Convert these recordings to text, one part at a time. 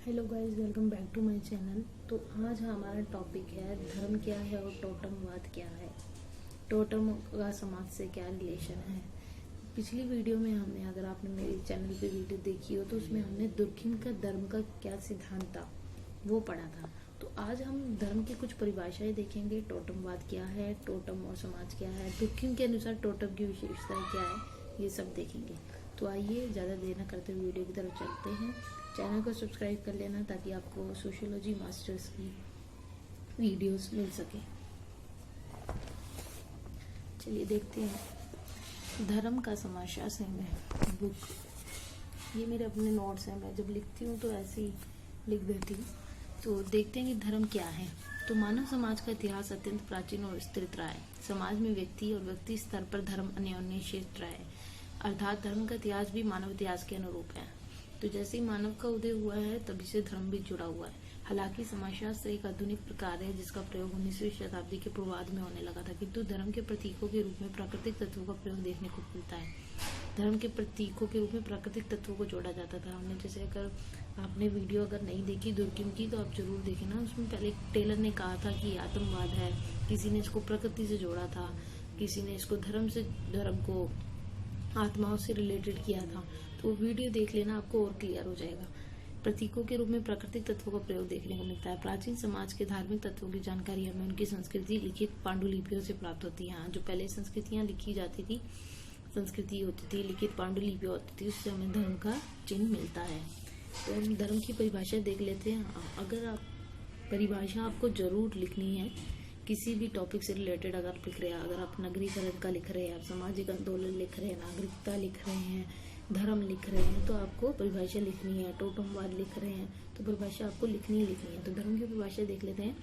Hello guys, welcome back to my channel. तो आज हमारा टॉपिक है धर्म क्या है और टोटमवाद क्या है। टोटम का समाज से क्या रिलेशन है। पिछली वीडियो में हमने, अगर आपने मेरे चैनल पे वीडियो देखी हो तो उसमें हमने दुर्खिम का धर्म का क्या सिद्धांत था वो पढ़ा था। तो आज हम धर्म की कुछ परिभाषाएं देखेंगे। टोटमवाद क्या है, टोटम और समाज क्या है, दुर्खिम के अनुसार टोटम की विशेषताएं क्या है, ये सब देखेंगे। तो आइए ज़्यादा देर न करते हुए वीडियो की तरफ चलते हैं। चैनल को सब्सक्राइब कर लेना ताकि आपको सोशियोलॉजी मास्टर्स की वीडियोस मिल सके। चलिए देखते हैं। धर्म का समाजशास्त्र में बुक, ये मेरे अपने नोट्स हैं। मैं जब लिखती हूँ तो ऐसे ही लिख देती हूँ। तो देखते हैं कि धर्म क्या है। तो मानव समाज का इतिहास अत्यंत प्राचीन और विस्तृत रहा है। समाज में व्यक्ति और व्यक्ति स्तर पर धर्म अन्योन्य क्षेत्र रहा है, अर्थात धर्म का इतिहास भी मानव इतिहास के अनुरूप है। तो जैसे ही मानव का उदय हुआ है तभी से धर्म भी जुड़ा हुआ है। हालांकि समाजशास्त्र एक आधुनिक प्रकार है जिसका प्रयोग 19वीं शताब्दी के पूर्वार्ध में होने लगा था, किंतु धर्म के प्रतीकों के रूप में प्राकृतिक तत्वों का प्रयोग देखने को मिलता है। धर्म के प्रतीकों के रूप में प्राकृतिक तत्वों को जोड़ा जाता था। हमने जैसे, अगर आपने वीडियो अगर नहीं देखी दुर्खिम की तो आप जरूर देखें ना। उसमें पहले टेलर ने कहा था कि आतंकवाद है, किसी ने इसको प्रकृति से जोड़ा था, किसी ने इसको धर्म को आत्माओं से रिलेटेड किया था। तो वीडियो देख लेना, आपको और क्लियर हो जाएगा। प्रतीकों के रूप में प्राकृतिक तत्वों का प्रयोग देखने को मिलता है। प्राचीन समाज के धार्मिक तत्वों की जानकारी हमें उनकी संस्कृति लिखित पांडुलिपियों से प्राप्त होती है। जो पहले संस्कृतियां लिखी जाती थी, संस्कृति होती थी, लिखित पांडुलिपियां होती थी, उससे हमें धर्म का चिन्ह मिलता है। तो हम धर्म की परिभाषा देख लेते हैं। अगर आप परिभाषा आपको जरूर लिखनी है किसी भी टॉपिक से रिलेटेड। अगर आप लिख रहे हैं, अगर आप नगरीकरण का लिख रहे हैं, आप सामाजिक आंदोलन लिख रहे हैं, नागरिकता लिख रहे हैं, धर्म लिख रहे हैं, तो आपको परिभाषा लिखनी है। टोटमवाद लिख रहे हैं तो परिभाषा आपको लिखनी है। तो धर्म की परिभाषा देख लेते हैं।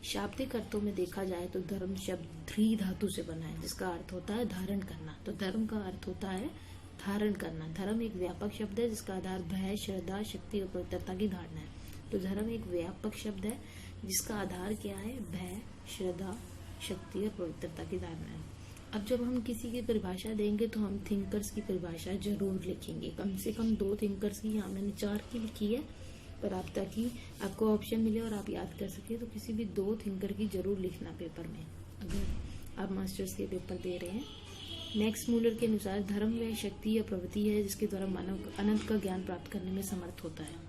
शाब्दिक अर्थों में देखा जाए तो धर्म शब्द ध्री धातु से बना है, जिसका अर्थ होता है धारण करना। तो धर्म का अर्थ होता है धारण करना। धर्म एक व्यापक शब्द है जिसका आधार भय, श्रद्धा, शक्ति और पवित्रता की धारणा है। तो धर्म एक व्यापक शब्द है जिसका आधार क्या है? भय, श्रद्धा, शक्ति और पवित्रता की धारणा है। अब जब हम किसी की परिभाषा देंगे तो हम थिंकर्स की परिभाषा जरूर लिखेंगे। कम से कम 2 थिंकर्स की, यहाँ मैंने 4 की लिखी है, पर आप ताकि आपको ऑप्शन मिले और आप याद कर सके तो किसी भी 2 थिंकर की जरूर लिखना पेपर में, अगर आप मास्टर्स के पेपर दे रहे हैं। मैक्स मूलर के अनुसार धर्म वह शक्ति या प्रवृत्ति है जिसके द्वारा मानव अनंत का ज्ञान प्राप्त करने में समर्थ होता है।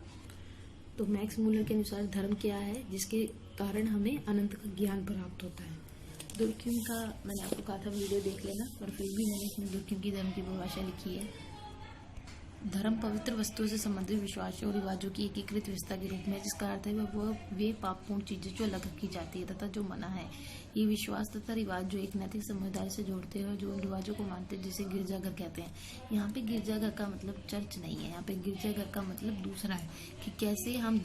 तो मैक्स मूलर के अनुसार धर्म क्या है? जिसके कारण हमें अनंत का ज्ञान प्राप्त होता है। दुर्खिम का मैंने आपको कहा था वीडियो देख लेना, पर फिर भी मैंने इसमें दुर्खिम की धर्म की परिभाषा लिखी है। धर्म पवित्र वस्तुओं से संबंधित विश्वासों और रिवाजों की एकीकृत व्यवस्था के रूप में, जिसका अर्थ है वह वे पापपूर्ण चीजें जो अलग की जाती है तथा जो मना है। ये विश्वास तथा रिवाज जो एक नैतिक समुदाय से जोड़ते हैं और जो उन रिवाजों को मानते हैं जिसे गिरजाघर कहते हैं। यहाँ पे गिरजाघर का मतलब चर्च नहीं है, यहाँ पे गिरजाघर का मतलब दूसरा है कि कैसे हम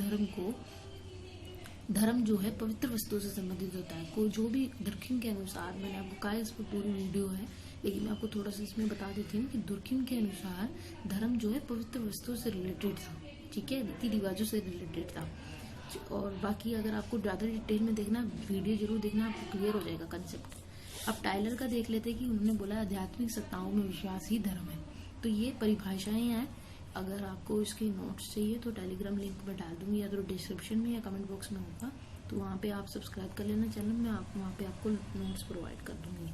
धर्म जो है पवित्र वस्तुओं से संबंधित होता है। को जो भी दुर्खिम के अनुसार, मैंने आपको कहा इस पर पूरी वीडियो है, लेकिन मैं आपको थोड़ा सा इसमें बता देती हूँ कि दुर्खिम के अनुसार धर्म जो है पवित्र वस्तुओं से रिलेटेड था, ठीक है, रीति रिवाजों से रिलेटेड था। और बाकी अगर आपको ज़्यादा डिटेल में देखना, वीडियो जरूर देखना, आपको क्लियर हो जाएगा कंसेप्ट। अब टाइलर का देख लेते हैं कि उन्होंने बोला आध्यात्मिक सत्ताओं में विश्वास ही धर्म है। तो ये परिभाषाएं हैं। अगर आपको इसके नोट्स चाहिए तो टेलीग्राम लिंक पर डाल दूंगी, या तो डिस्क्रिप्शन में या कमेंट बॉक्स में होगा, तो वहाँ पे आप सब्सक्राइब कर लेना चैनल में। आप वहाँ पे आपको नोट्स प्रोवाइड कर दूंगी।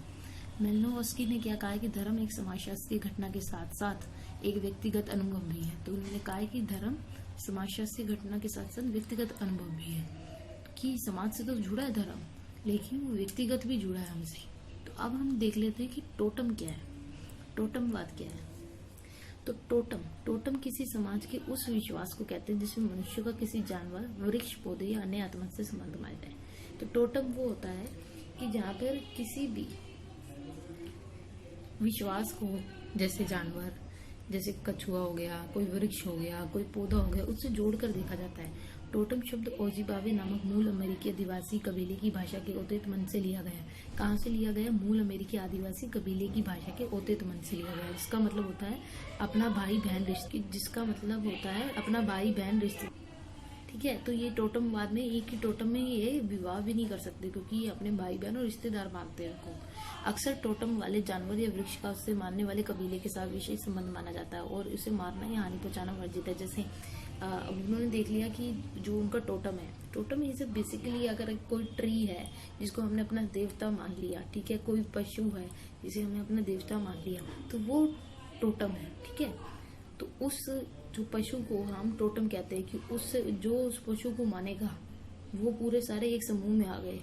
मेलिनोवस्की ने क्या कहा है कि धर्म एक समाजशास्त्रीय घटना के साथ साथ एक व्यक्तिगत अनुभव भी है। तो उन्होंने कहा है कि धर्म समाजशास्त्रीय घटना के साथ साथ व्यक्तिगत अनुभव भी है, कि समाज से तो जुड़ा है धर्म, लेकिन वो व्यक्तिगत भी जुड़ा है हमसे। तो अब हम देख लेते हैं कि टोटम क्या है, टोटमवाद क्या है। तो टोटम किसी समाज के उस विश्वास को कहते हैं जिसमें मनुष्य का किसी जानवर, वृक्ष, पौधे या अन्य आत्मा से संबंध माना जाए। तो टोटम वो होता है कि जहाँ पर किसी भी विश्वास को, जैसे जानवर, जैसे कछुआ हो गया, कोई वृक्ष हो गया, कोई पौधा हो गया, उससे जोड़कर देखा जाता है। टोटम शब्द ओजिबावे नामक मूल अमेरिकी आदिवासी कबीले की भाषा के ओतेत मन से लिया गया है। कहाँ से लिया गया? मूल अमेरिकी आदिवासी कबीले की भाषा के ओतेत मन से लिया गया है, जिसका मतलब होता है अपना भाई बहन रिश्ते, जिसका मतलब होता है अपना भाई बहन रिश्ते, ठीक है। तो ये टोटमवाद में, एक ही टोटम में ये विवाह भी नहीं कर सकते क्योंकि ये अपने भाई बहन और रिश्तेदार मानते हैं उनको। अक्सर टोटम वाले जानवर या वृक्ष का उससे मानने वाले कबीले के साथ विशेष संबंध माना जाता है और उसे मारना या हानि पहुंचाना वर्जित है। जैसे अब उन्होंने देख लिया कि जो उनका टोटम है, टोटम इज बेसिकली अगर कोई ट्री है जिसको हमने अपना देवता मान लिया, ठीक है, कोई पशु है जिसे हमने अपना देवता मान लिया, तो वो टोटम है, ठीक है। तो उस जो पशु को हम टोटम कहते हैं कि उस पशु को मानेगा वो पूरे सारे एक समूह में आ गए,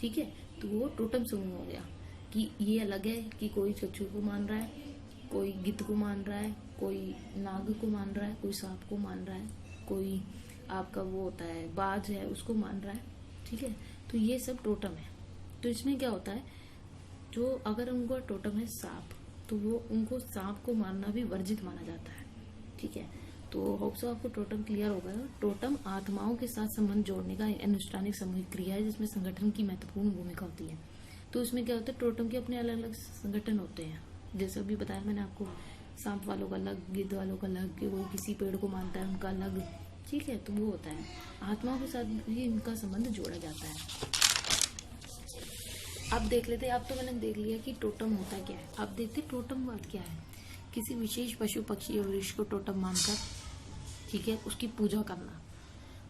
ठीक है, तो वो टोटम समूह हो गया। कि ये अलग है कि कोई कछुए को मान रहा है, कोई गिद्ध को मान रहा है, कोई नाग को मान रहा है, कोई सांप को मान रहा है, कोई आपका वो होता है बाज है उसको मान रहा है, ठीक है। तो ये सब टोटम है। तो इसमें क्या होता है, जो अगर उनका टोटम है सांप, तो वो उनको सांप को मानना भी वर्जित माना जाता है, ठीक है। तो होप सो आपको टोटम क्लियर होगा। टोटम आत्माओं के साथ संबंध जोड़ने का अनुष्ठानिक सामूहिक क्रिया है जिसमें संगठन की महत्वपूर्ण भूमिका होती है। तो इसमें क्या होता है, टोटम के अपने अलग अलग संगठन होते हैं, जैसे अभी बताया मैंने आपको, सांप वालों का अलग, गिद्ध वालों का अलग, कि वो किसी पेड़ को मानता है उनका अलग, ठीक है। तो वो होता है, आत्माओं के साथ भी इनका संबंध जोड़ा जाता है। अब देख लेते हैं, अब तो मैंने देख लिया कि टोटम होता क्या है। अब देखते टोटमवाद क्या है। किसी विशेष पशु पक्षी या वृक्ष को टोटम मानकर, ठीक है, उसकी पूजा करना।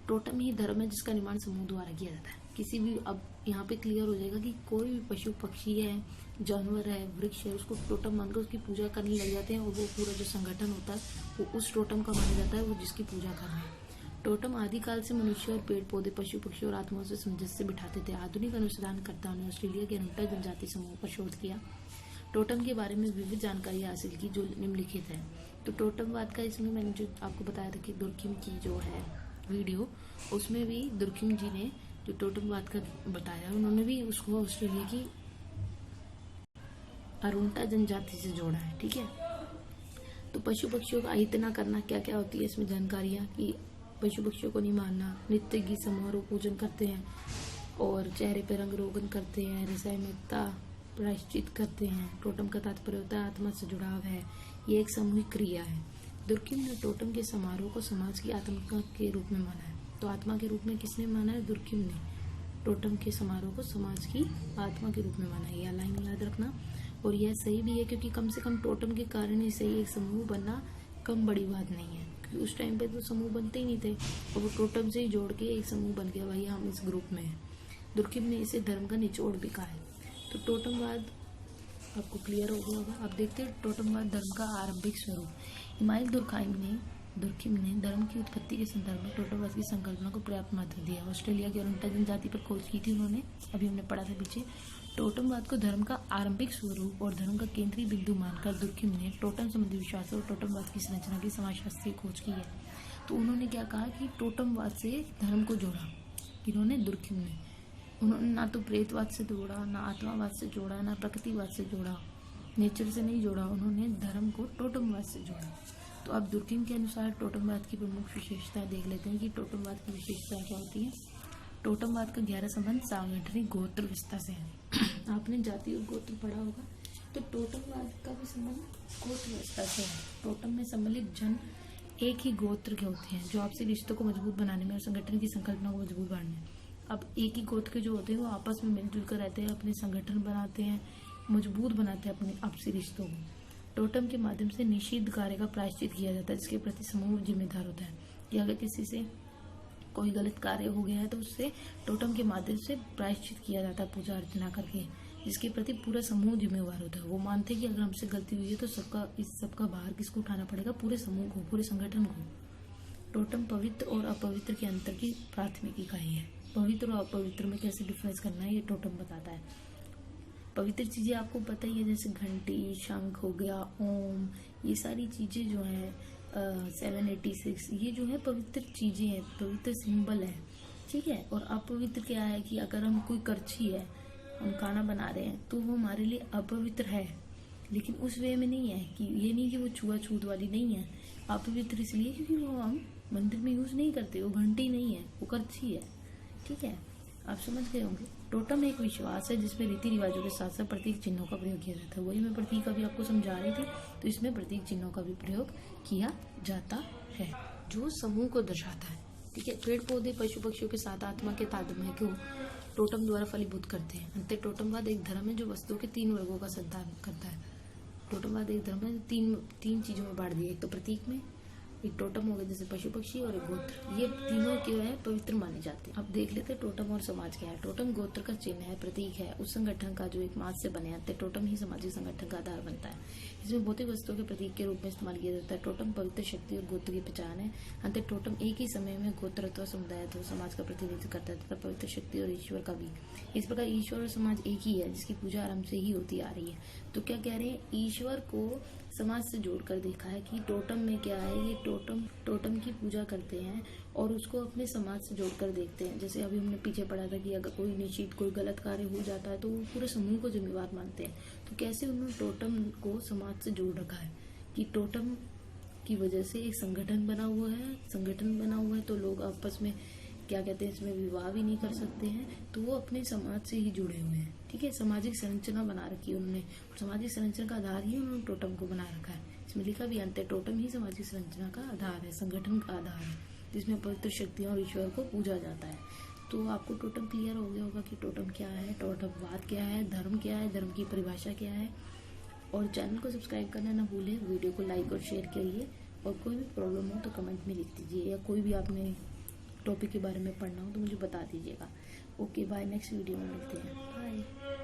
टोटम ही धर्म है जिसका निर्माण समूह द्वारा किया जाता है। किसी भी, अब यहाँ पे क्लियर हो जाएगा कि कोई भी पशु पक्षी है, जानवर है, वृक्ष है, उसको टोटम मानकर उसकी पूजा करने लग जाते हैं, और वो पूरा जो संगठन होता है वो उस टोटम का माना जाता है, वो जिसकी पूजा कर रहे हैं। टोटम आदिकाल से मनुष्य और पेड़ पौधे, पशु पक्षी और आत्माओं से सामंजस्य बिठाते थे। आधुनिक अनुसंधानकर्ताओं ने ऑस्ट्रेलिया के अनूठा जनजाति समूह पर शोध किया, टोटम के बारे में विविध जानकारी हासिल की जो निम्नलिखित है। तो टोटमवाद का, इसमें मैंने जो आपको बताया था कि दुर्खिम की जो है वीडियो, उसमें भी दुर्खिम जी ने जो टोटमवाद का बताया, उन्होंने भी उसको ऑस्ट्रेलिया की अरुणा जनजाति से जोड़ा है, ठीक है। तो पशु पक्षियों का आराधना करना क्या क्या होती है इसमें जानकारियां, कि पशु पक्षियों को नहीं मानना, नृत्य गीत समारोह पूजन करते हैं, और चेहरे पर रंग रोगन करते हैं, रसायनिकता प्रायश्चित करते हैं। टोटम का तात्पर्य होता है आत्मा से जुड़ाव है, ये एक सामूहिक क्रिया है। दुर्खिम ने टोटम के समारोह को समाज की आत्मा के रूप में माना है। तो आत्मा के रूप में किसने माना है, दुर्खिम ने टोटम के समारोह को समाज की आत्मा के रूप में माना है। यह लाइन याद रखना, और यह सही भी है, क्योंकि कम से कम टोटम के कारण ही सही एक समूह बनना कम बड़ी बात नहीं है, क्योंकि उस टाइम पे तो समूह बनते ही नहीं थे, और वो टोटम से ही जोड़ के एक समूह बन गया, भाई हम इस ग्रुप में हैं। दुर्खिम ने इसे धर्म का निचोड़ भी कहा है। तो टोटमवाद आपको क्लियर हो गया होगा। अब देखते हैं टोटमवाद धर्म का आरंभिक स्वरूप। इमाइल दुर्खिम ने धर्म की उत्पत्ति के संदर्भ में टोटमवाद की संकल्पना को पर्याप्त महत्व दिया। ऑस्ट्रेलिया की अरुणा जनजाति पर खोज की थी उन्होंने, अभी हमने पढ़ा था पीछे। टोटमवाद को धर्म का आरंभिक स्वरूप और धर्म का केंद्रीय बिंदु मानकर दुर्खिम ने टोटम संबंधी विश्वास और टोटमवाद की संरचना की समाजशास्त्रीय खोज की है। तो उन्होंने क्या कहा कि टोटमवाद से धर्म को जोड़ा, इन्होंने दुर्खिम ने, उन्होंने ना तो प्रेतवाद से जोड़ा, ना आत्मावाद से जोड़ा, ना प्रकृतिवाद से जोड़ा, नेचर से नहीं जोड़ा, उन्होंने धर्म को टोटमवाद से जोड़ा। तो अब दुर्खिम के अनुसार टोटमवाद की प्रमुख विशेषताएं देख लेते हैं कि टोटमवाद की विशेषताएं क्या होती है। टोटमवाद का गहरा संबंध सांगठनिक गोत्र व्यवस्था से है। आपने जाति और गोत्र पढ़ा होगा, तो टोटमवाद का भी संबंध गोत्र व्यवस्था से है। टोटम में सम्मिलित जन एक ही गोत्र के होते हैं, जो आपसी रिश्तों को मजबूत बनाने में और संगठन की संकल्पना को मजबूत बनाने में। अब एक ही गोत्र के जो होते हैं वो आपस में मिलजुल कर रहते हैं, अपने संगठन बनाते हैं, मजबूत बनाते हैं अपने आपसी रिश्तों को। टोटम के माध्यम से निषिद्ध कार्य का प्रायश्चित किया जाता है, जिसके प्रति समूह जिम्मेदार होता है। कि अगर किसी से कोई गलत कार्य हो गया है तो उससे टोटम के माध्यम से प्रायश्चित किया जाता है, पूजा अर्चना करके, जिसके प्रति पूरा समूह जिम्मेवार होता है। वो मानते हैं कि अगर हमसे गलती हुई है तो सबका भार किसको उठाना पड़ेगा, पूरे समूह को, पूरे संगठन को। टोटम पवित्र और अपवित्र के अंतर की प्राथमिक इकाई है। पवित्र और अपवित्र में कैसे डिफरेंस करना है ये टोटम बताता है। पवित्र चीजें आपको पता ही है, जैसे घंटी, शंख हो गया, ओम, ये सारी चीजें जो है 786, ये जो है पवित्र चीजें हैं, पवित्र सिंबल है, ठीक है। और अपवित्र क्या है कि अगर हम कोई करछी है, हम खाना बना रहे हैं, तो वो हमारे लिए अपवित्र है, लेकिन उस वे में नहीं है कि ये नहीं कि वो छुआछूत वाली नहीं है। अपवित्र इसलिए क्योंकि वो हम मंदिर में यूज नहीं करते, वो घंटी नहीं है, वो करछी है, ठीक है। आप समझ गए होंगे। टोटम एक विश्वास है जिसमें रीति रिवाजों के साथ साथ प्रतीक चिन्हों का प्रयोग किया जाता है। वही मैं प्रतीक अभी आपको समझा रही थी, तो इसमें प्रतीक चिन्हों का भी प्रयोग किया जाता है जो समूह को दर्शाता है, ठीक है। पेड़ पौधे, पशु पक्षियों के साथ आत्मा के तादात्म्य को टोटम द्वारा फलीभूत करते हैं। अंत टोटमवाद एक धर्म है जो वस्तुओं के 3 वर्गों का सिद्धांत करता है। टोटमवाद एक धर्म है, तीन चीजों में बांट दिया, एक तो प्रतीक में, एक टोटम हो गया जैसे पशु पक्षी और एक गोत्र, ये तीनों जो है पवित्र माने जाते हैं। अब देख लेते हैं टोटम और समाज क्या है। टोटम गोत्र का चिन्ह है, प्रतीक है उस संगठन का जो एक मास से बने आते हैं। टोटम ही सामाजिक संगठन का आधार बनता है। इसमें भौतिक वस्तुओं के प्रतीक के रूप में इस्तेमाल किया जाता है। टोटम पवित्र शक्ति और गोत्र की पहचान है। अंत टोटम एक ही समय में गोत्र अथवा समुदाय अथवा समाज का प्रतिनिधित्व करता है तथा पवित्र शक्ति और ईश्वर का भी। इस प्रकार ईश्वर और समाज एक ही है जिसकी पूजा आरंभ से ही होती आ रही है। तो क्या कह रहे हैं, ईश्वर को समाज से जोड़कर देखा है कि टोटम में क्या है, ये टोटम की पूजा करते हैं और उसको अपने समाज से जोड़कर देखते हैं। जैसे अभी हमने पीछे पढ़ा था कि अगर कोई निश्चित कोई गलत कार्य हो जाता है तो वो पूरे समूह को जिम्मेवार मानते हैं। तो कैसे उन्होंने टोटम को समाज से जोड़ रखा है कि टोटम की वजह से एक संगठन बना हुआ है तो लोग आपस में क्या कहते हैं, इसमें विवाह भी नहीं कर सकते हैं, तो वो अपने समाज से ही जुड़े हुए हैं। ठीक है, सामाजिक संरचना बना रखी है उन्होंने, सामाजिक संरचना का आधार ही उन्होंने टोटम को बना रखा है। इसमें लिखा भी अंत है, टोटम ही सामाजिक संरचना का आधार है, संगठन का आधार है, जिसमें पवित्र शक्तियों और ईश्वर को पूजा जाता है। तो आपको टोटम क्लियर हो गया होगा कि टोटम क्या है, टोटमवाद क्या है, धर्म क्या है, धर्म की परिभाषा क्या है। और चैनल को सब्सक्राइब करना ना भूलें, वीडियो को लाइक और शेयर करिए। और कोई भी प्रॉब्लम हो तो कमेंट में लिख दीजिए, या कोई भी आपने टॉपिक के बारे में पढ़ना हो तो मुझे बता दीजिएगा। ओके बाय, नेक्स्ट वीडियो में मिलते हैं, बाय।